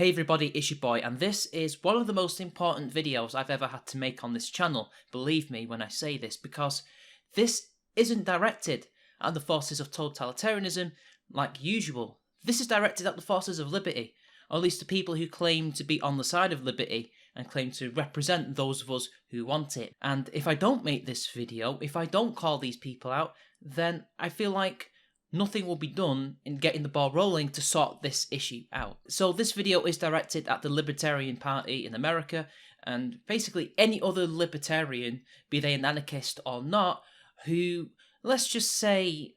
Hey everybody, it's your boy, and this is one of the most important videos I've ever had to make on this channel, believe me when I say this, because this isn't directed at the forces of totalitarianism like usual. This is directed at the forces of liberty, or at least the people who claim to be on the side of liberty and claim to represent those of us who want it. And if I don't make this video, if I don't call these people out, then I feel like nothing will be done in getting the ball rolling to sort this issue out. So this video is directed at the Libertarian Party in America, and basically any other libertarian, be they an anarchist or not, who, let's just say,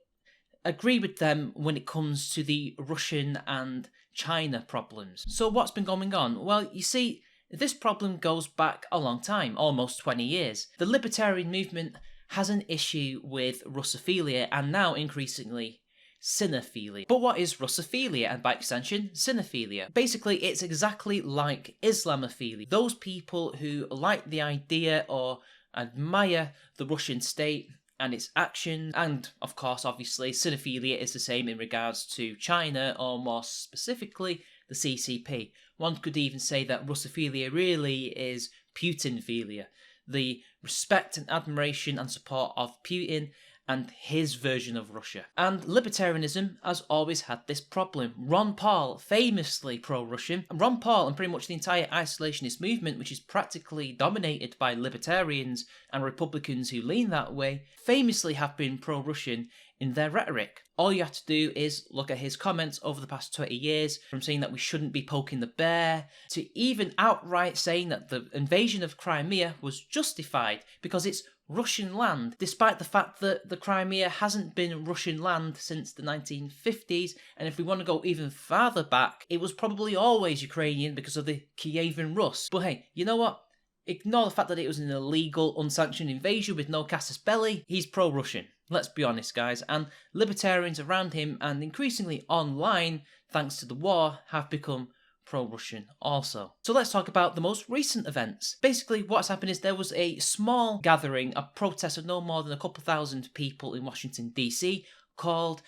agree with them when it comes to the Russian and China problems. So what's been going on? Well, you see, this problem goes back a long time, almost 20 years. The libertarian movement has an issue with Russophilia, and now increasingly cinephilia. But what is Russophilia, and by extension, cinephilia? Basically, it's exactly like Islamophilia. Those people who like the idea or admire the Russian state and its actions, and of course, obviously, cinephilia is the same in regards to China, or more specifically, the CCP. One could even say that Russophilia really is Putinphilia, the respect and admiration and support of Putin and his version of Russia. And libertarianism has always had this problem. Ron Paul, famously pro-Russian, and Ron Paul and pretty much the entire isolationist movement, which is practically dominated by libertarians and Republicans who lean that way, famously have been pro-Russian in their rhetoric. All you have to do is look at his comments over the past 20 years, from saying that we shouldn't be poking the bear, to even outright saying that the invasion of Crimea was justified because it's Russian land, despite the fact that the Crimea hasn't been Russian land since the 1950s, and if we want to go even farther back, it was probably always Ukrainian because of the Kievan Rus. But hey, you know what? Ignore the fact that it was an illegal, unsanctioned invasion with no casus belli. He's pro-Russian. Let's be honest, guys. And libertarians around him, and increasingly online, thanks to the war, have become pro-Russian also. So let's talk about the most recent events. Basically, what's happened is there was a small gathering, a protest of no more than a couple thousand people in Washington, D.C., called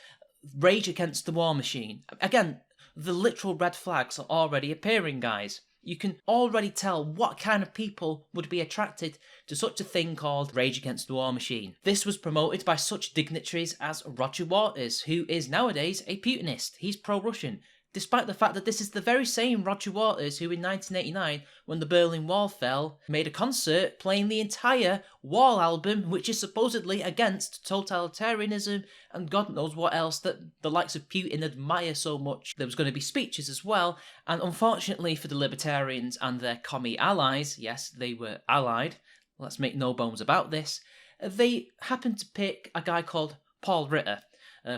Rage Against the War Machine. Again, the literal red flags are already appearing, guys. You can already tell what kind of people would be attracted to such a thing called Rage Against the War Machine. This was promoted by such dignitaries as Roger Waters, who is nowadays a Putinist. He's pro-Russian, despite the fact that this is the very same Roger Waters who in 1989, when the Berlin Wall fell, made a concert playing the entire Wall album, which is supposedly against totalitarianism and God knows what else that the likes of Putin admire so much. There was going to be speeches as well, and unfortunately for the libertarians and their commie allies, yes, they were allied, let's make no bones about this, they happened to pick a guy called Paul Ritter.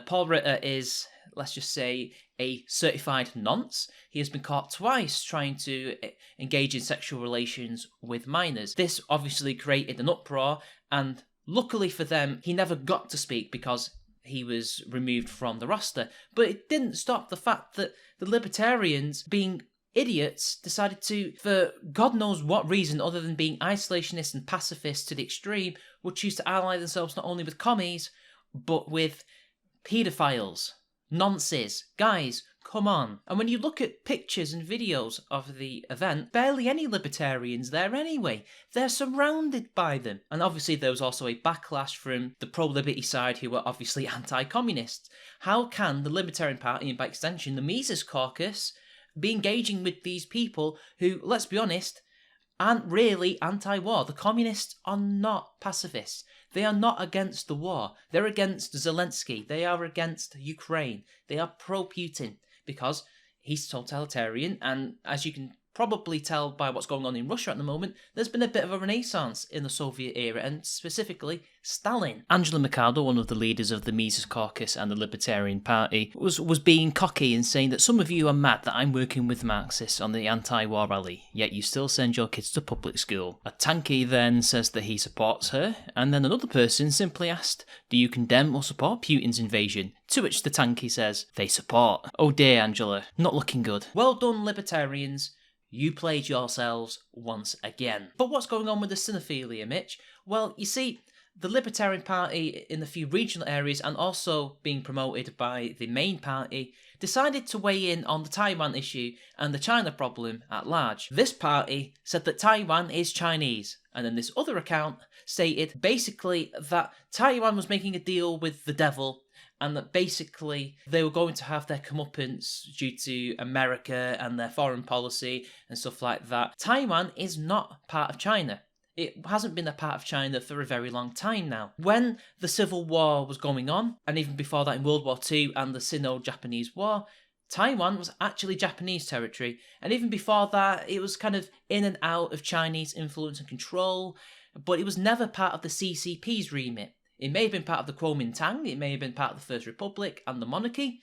Paul Ritter is, let's just say, a certified nonce. He has been caught twice trying to engage in sexual relations with minors. This obviously created an uproar, and luckily for them, he never got to speak because he was removed from the roster. But it didn't stop the fact that the libertarians, being idiots, decided to, for God knows what reason other than being isolationists and pacifists to the extreme, would choose to ally themselves not only with commies, but with paedophiles, nonces. Guys, come on. And when you look at pictures and videos of the event, barely any libertarians there anyway. They're surrounded by them. And obviously there was also a backlash from the pro-liberty side, who were obviously anti-communists. How can the Libertarian Party, and by extension the Mises Caucus, be engaging with these people who, let's be honest, aren't really anti-war? The communists are not pacifists. They are not against the war. They're against Zelensky. They are against Ukraine. They are pro-Putin because he's totalitarian, and as you can probably tell by what's going on in Russia at the moment, there's been a bit of a renaissance in the Soviet era, and specifically Stalin. Angela Mercado, one of the leaders of the Mises Caucus and the Libertarian Party, was being cocky and saying that some of you are mad that I'm working with Marxists on the anti-war rally, yet you still send your kids to public school. A tankie then says that he supports her, and then another person simply asked, do you condemn or support Putin's invasion? To which the tankie says, they support. Oh dear, Angela, not looking good. Well done, libertarians. You played yourselves once again. But what's going on with the cinephilia, Mitch? Well, you see, the Libertarian Party in the few regional areas, and also being promoted by the main party, decided to weigh in on the Taiwan issue and the China problem at large. This party said that Taiwan is Chinese, and then this other account stated basically that Taiwan was making a deal with the devil, and that basically they were going to have their comeuppance due to America and their foreign policy and stuff like that. Taiwan is not part of China. It hasn't been a part of China for a very long time now. When the Civil War was going on, and even before that in World War II and the Sino-Japanese War, Taiwan was actually Japanese territory, and even before that, it was kind of in and out of Chinese influence and control, but it was never part of the CCP's remit. It may have been part of the Kuomintang, it may have been part of the First Republic and the monarchy,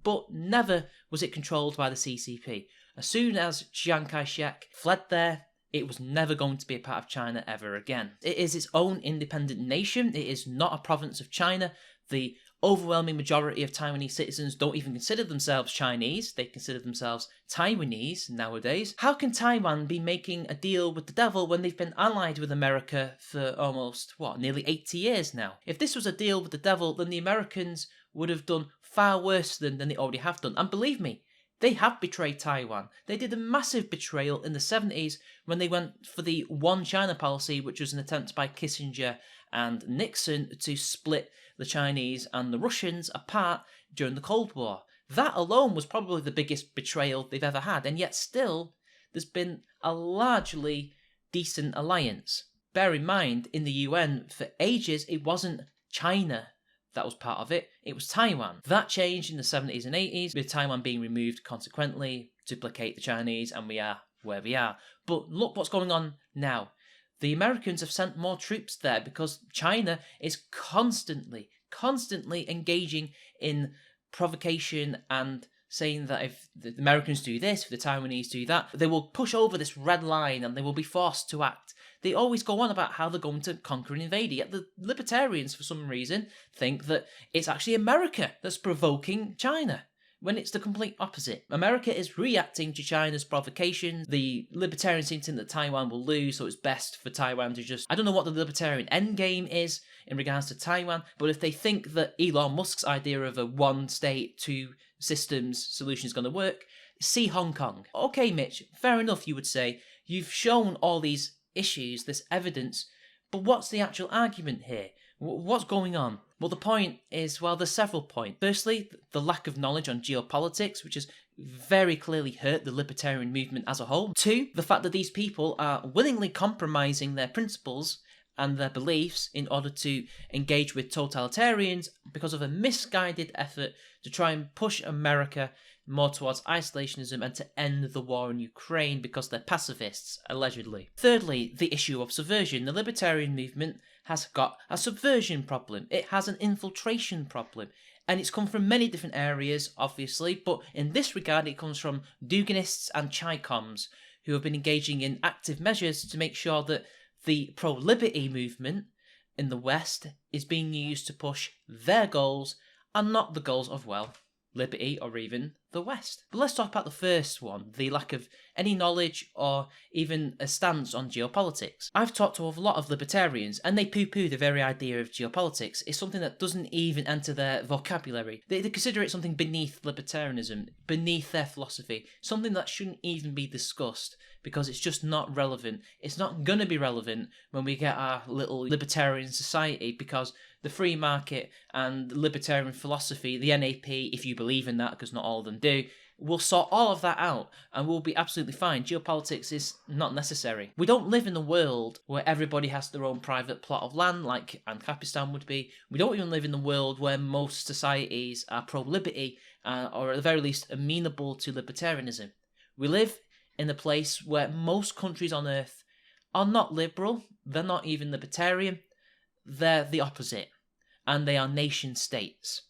but never was it controlled by the CCP. As soon as Chiang Kai-shek fled there, it was never going to be a part of China ever again. It is its own independent nation. It is not a province of China. The overwhelming majority of Taiwanese citizens don't even consider themselves Chinese. They consider themselves Taiwanese nowadays. How can Taiwan be making a deal with the devil when they've been allied with America for almost, nearly 80 years now? If this was a deal with the devil, then the Americans would have done far worse than they already have done. And believe me, they have betrayed Taiwan. They did a massive betrayal in the 70s when they went for the One China policy, which was an attempt by Kissinger and Nixon to split the Chinese and the Russians apart during the Cold War. That alone was probably the biggest betrayal they've ever had, and yet still, there's been a largely decent alliance. Bear in mind, in the UN, for ages, it wasn't China that was part of it, it was Taiwan. That changed in the 70s and 80s, with Taiwan being removed consequently to placate the Chinese, and we are where we are. But look what's going on now. The Americans have sent more troops there because China is constantly engaging in provocation and saying that if the Americans do this, if the Taiwanese do that, they will push over this red line and they will be forced to act. They always go on about how they're going to conquer and invade, yet the Libertarians, for some reason, think that it's actually America that's provoking China, when it's the complete opposite. America is reacting to China's provocation. The Libertarians seem to think that Taiwan will lose, so it's best for Taiwan to just... I don't know what the Libertarian endgame is in regards to Taiwan, but if they think that Elon Musk's idea of a one-state, two-systems solution is going to work, see Hong Kong. Okay, Mitch, fair enough, you would say. You've shown all these issues, this evidence, but what's the actual argument here? What's going on? Well, the point is, there's several points. Firstly, the lack of knowledge on geopolitics, which has very clearly hurt the libertarian movement as a whole. Two, the fact that these people are willingly compromising their principles and their beliefs in order to engage with totalitarians because of a misguided effort to try and push America more towards isolationism and to end the war in Ukraine because they're pacifists, allegedly. Thirdly, the issue of subversion. The libertarian movement has got a subversion problem. It has an infiltration problem. And it's come from many different areas, obviously, but in this regard it comes from Dugninsts and Chicoms, who have been engaging in active measures to make sure that the pro-liberty movement in the West is being used to push their goals and not the goals of, liberty or even the West. But let's talk about the first one, the lack of any knowledge or even a stance on geopolitics. I've talked to a lot of libertarians and they poo-poo the very idea of geopolitics. It's something that doesn't even enter their vocabulary. They consider it something beneath libertarianism, beneath their philosophy, something that shouldn't even be discussed because it's just not relevant. It's not going to be relevant when we get our little libertarian society because the free market and libertarian philosophy, the NAP, if you believe in that, because not all of them do, will sort all of that out and we'll be absolutely fine. Geopolitics is not necessary. We don't live in a world where everybody has their own private plot of land like Ancapistan would be. We don't even live in a world where most societies are pro-liberty or at the very least amenable to libertarianism. We live in a place where most countries on earth are not liberal, they're not even libertarian, they're the opposite, and they are nation states.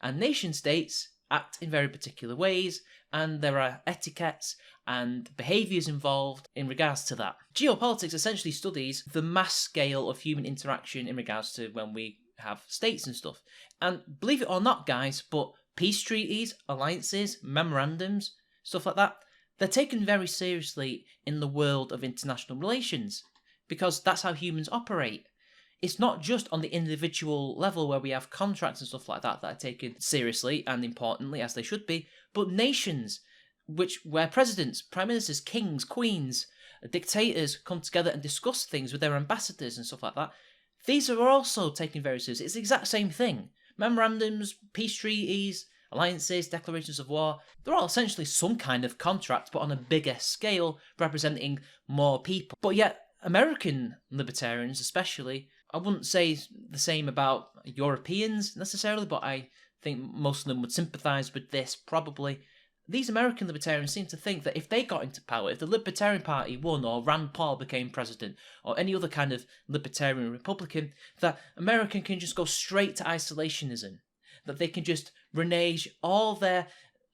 And nation states act in very particular ways, and there are etiquettes and behaviours involved in regards to that. Geopolitics essentially studies the mass scale of human interaction in regards to when we have states and stuff. And believe it or not, guys, but peace treaties, alliances, memorandums, stuff like that, they're taken very seriously in the world of international relations, because that's how humans operate. it's not just on the individual level where we have contracts and stuff like that that are taken seriously and importantly, as they should be, but nations, where presidents, prime ministers, kings, queens, dictators come together and discuss things with their ambassadors and stuff like that. These are also taken very seriously. It's the exact same thing. Memorandums, peace treaties, alliances, declarations of war, they're all essentially some kind of contract, but on a bigger scale, representing more people. But yet, American libertarians especially, I wouldn't say the same about Europeans necessarily, but I think most of them would sympathise with this probably. These American libertarians seem to think that if they got into power, if the Libertarian Party won or Rand Paul became president or any other kind of libertarian Republican, that America can just go straight to isolationism, that they can just renege all their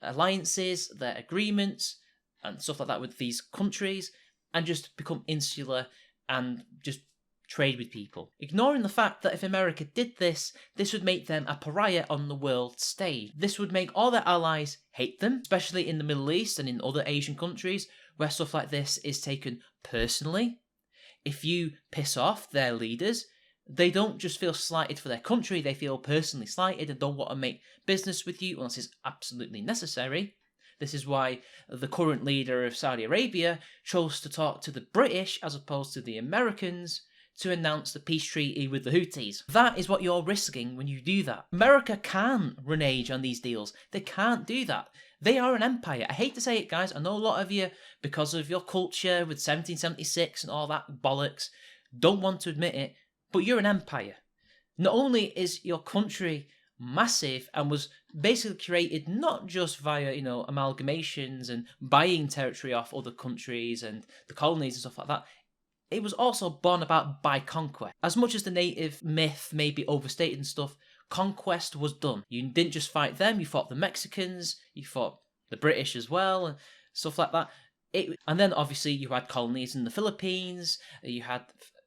alliances, their agreements and stuff like that with these countries and just become insular and just trade with people. Ignoring the fact that if America did this, this would make them a pariah on the world stage. This would make all their allies hate them, especially in the Middle East and in other Asian countries where stuff like this is taken personally. If you piss off their leaders, they don't just feel slighted for their country, they feel personally slighted and don't want to make business with you unless it's absolutely necessary. This is why the current leader of Saudi Arabia chose to talk to the British as opposed to the Americans to announce the peace treaty with the Houthis. That is what you're risking when you do that. America can't renege on these deals. They can't do that. They are an empire. I hate to say it, guys. I know a lot of you, because of your culture with 1776 and all that bollocks, don't want to admit it, but you're an empire. Not only is your country massive and was basically created not just via, amalgamations and buying territory off other countries and the colonies and stuff like that, it was also born about by conquest. As much as the native myth may be overstated and stuff, conquest was done. You didn't just fight them, you fought the Mexicans, you fought the British as well, and stuff like that. And then obviously you had colonies in the Philippines, you had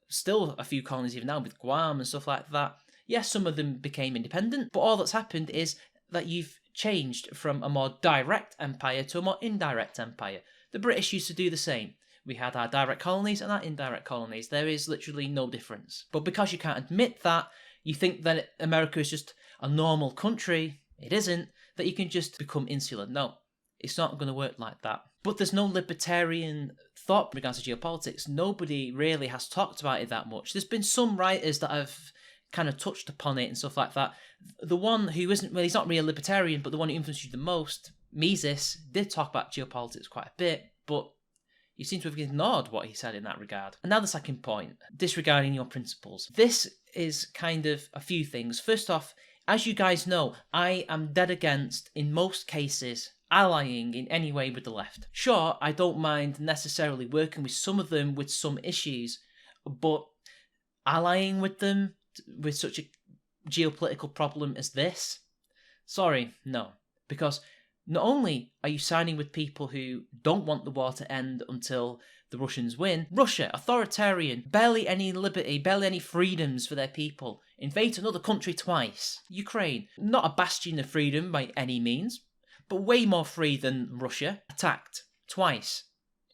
still a few colonies even now with Guam and stuff like that. Yes, some of them became independent, but all that's happened is that you've changed from a more direct empire to a more indirect empire. The British used to do the same. We had our direct colonies and our indirect colonies. There is literally no difference. But because you can't admit that, you think that America is just a normal country. It isn't. That you can just become insular. No, it's not going to work like that. But there's no libertarian thought in regards to geopolitics. Nobody really has talked about it that much. There's been some writers that have kind of touched upon it and stuff like that. The one who isn't, well, he's not really a libertarian, but the one who influenced you the most, Mises, did talk about geopolitics quite a bit, but you seem to have ignored what he said in that regard. And now the second point, disregarding your principles. This is kind of a few things. First off, as you guys know, I am dead against, in most cases, allying in any way with the left. Sure, I don't mind necessarily working with some of them with some issues, but allying with them with such a geopolitical problem as this? Sorry, no. Because not only are you signing with people who don't want the war to end until the Russians win, Russia, authoritarian, barely any liberty, barely any freedoms for their people, invade another country twice. Ukraine, not a bastion of freedom by any means, but way more free than Russia, attacked twice.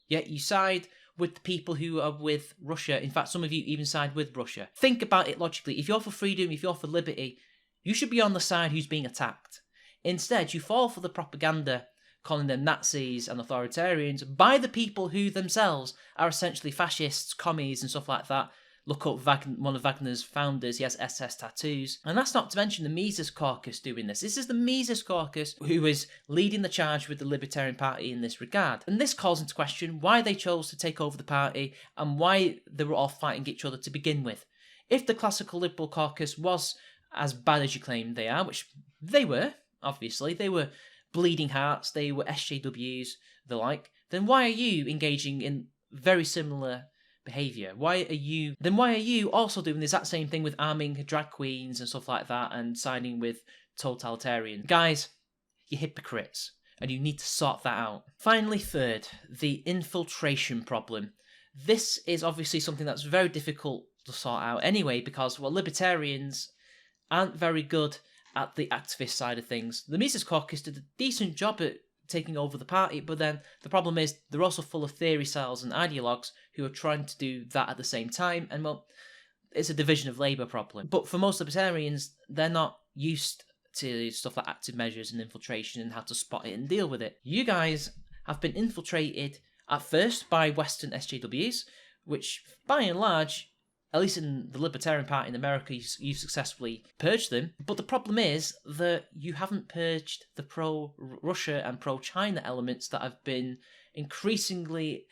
Yet you side with the people who are with Russia. In fact, some of you even side with Russia. Think about it logically. If you're for freedom, if you're for liberty, you should be on the side who's being attacked. Instead, you fall for the propaganda, calling them Nazis and authoritarians, by the people who themselves are essentially fascists, commies and stuff like that. Look up one of Wagner's founders, he has SS tattoos. And that's not to mention the Mises Caucus doing this. This is the Mises Caucus who is leading the charge with the Libertarian Party in this regard. And this calls into question why they chose to take over the party and why they were all fighting each other to begin with. If the classical Liberal Caucus was as bad as you claim they are, which they were, obviously, they were bleeding hearts, they were SJWs, the like, then why are you engaging in very similar behaviour? Why are you also doing the exact same thing with arming drag queens and stuff like that and siding with totalitarian? Guys, you're hypocrites, and you need to sort that out. Finally, third, the infiltration problem. This is obviously something that's very difficult to sort out anyway, because, well, libertarians aren't very good at the activist side of things. The Mises Caucus did a decent job at taking over the party, but then the problem is they're also full of theory cells and ideologues who are trying to do that at the same time, and well, it's a division of labour problem. But for most libertarians, they're not used to stuff like active measures and infiltration and how to spot it and deal with it. You guys have been infiltrated at first by Western SJWs, which by and large, at least in the Libertarian Party in America, you've successfully purged them. But the problem is that you haven't purged the pro-Russia and pro-China elements that have been increasingly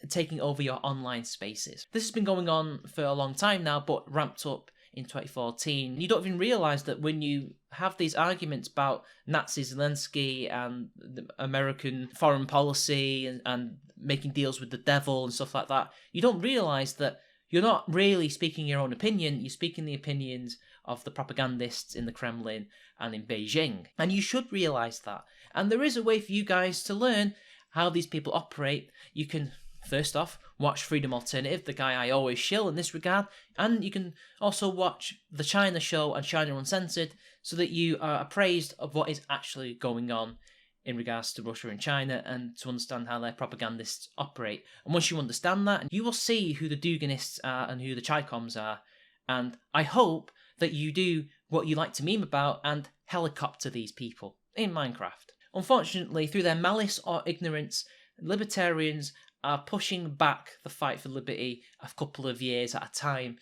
taking over your online spaces. This has been going on for a long time now, but ramped up in 2014. You don't even realise that when you have these arguments about Nazi Zelensky and the American foreign policy and making deals with the devil and stuff like that, you don't realise that you're not really speaking your own opinion, you're speaking the opinions of the propagandists in the Kremlin and in Beijing. And you should realise that. And there is a way for you guys to learn how these people operate. You can, first off, watch Freedom Alternative, the guy I always shill in this regard, and you can also watch The China Show and China Uncensored so that you are appraised of what is actually going on in regards to Russia and China and to understand how their propagandists operate. And once you understand that, you will see who the Dugninsts are and who the Chicoms are. And I hope that you do what you like to meme about and helicopter these people in Minecraft. Unfortunately, through their malice or ignorance, libertarians are pushing back the fight for liberty a couple of years at a time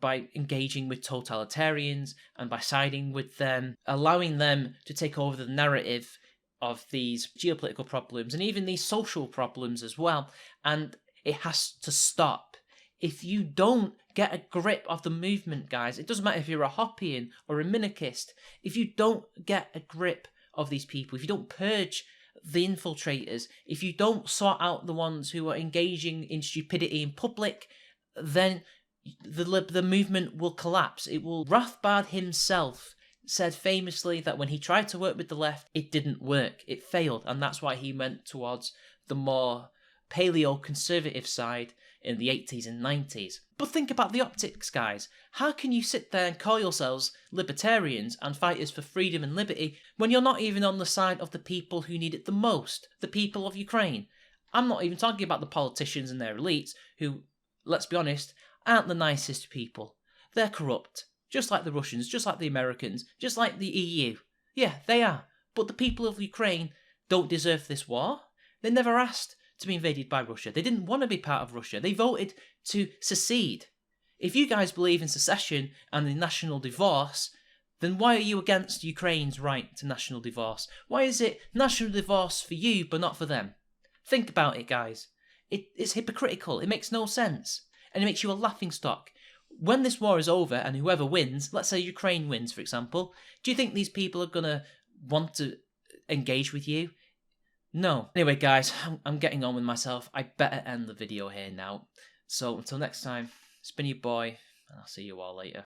by engaging with totalitarians and by siding with them, allowing them to take over the narrative of these geopolitical problems and even these social problems as well. And it has to stop. If you don't get a grip of the movement, guys, it doesn't matter if you're a Hoppian or a minarchist, if you don't get a grip of these people, if you don't purge the infiltrators, if you don't sort out the ones who are engaging in stupidity in public, then the movement will collapse. It will. Rothbard himself said famously that when he tried to work with the left, it didn't work. It failed, and that's why he went towards the more paleo-conservative side in the 80s and 90s. But think about the optics, guys. How can you sit there and call yourselves libertarians and fighters for freedom and liberty when you're not even on the side of the people who need it the most, the people of Ukraine? I'm not even talking about the politicians and their elites who, let's be honest, aren't the nicest people. They're corrupt, just like the Russians, just like the Americans, just like the EU. Yeah, they are. But the people of Ukraine don't deserve this war. They never asked to be invaded by Russia. They didn't want to be part of Russia. They voted to secede. If you guys believe in secession and in national divorce, then why are you against Ukraine's right to national divorce? Why is it national divorce for you but not for them? Think about it, guys. It's hypocritical. It makes no sense. And it makes you a laughingstock. When this war is over and whoever wins, let's say Ukraine wins, for example, do you think these people are going to want to engage with you? No. Anyway, guys, I'm getting on with myself. I better end the video here now. So until next time, it's been your boy, and I'll see you all later.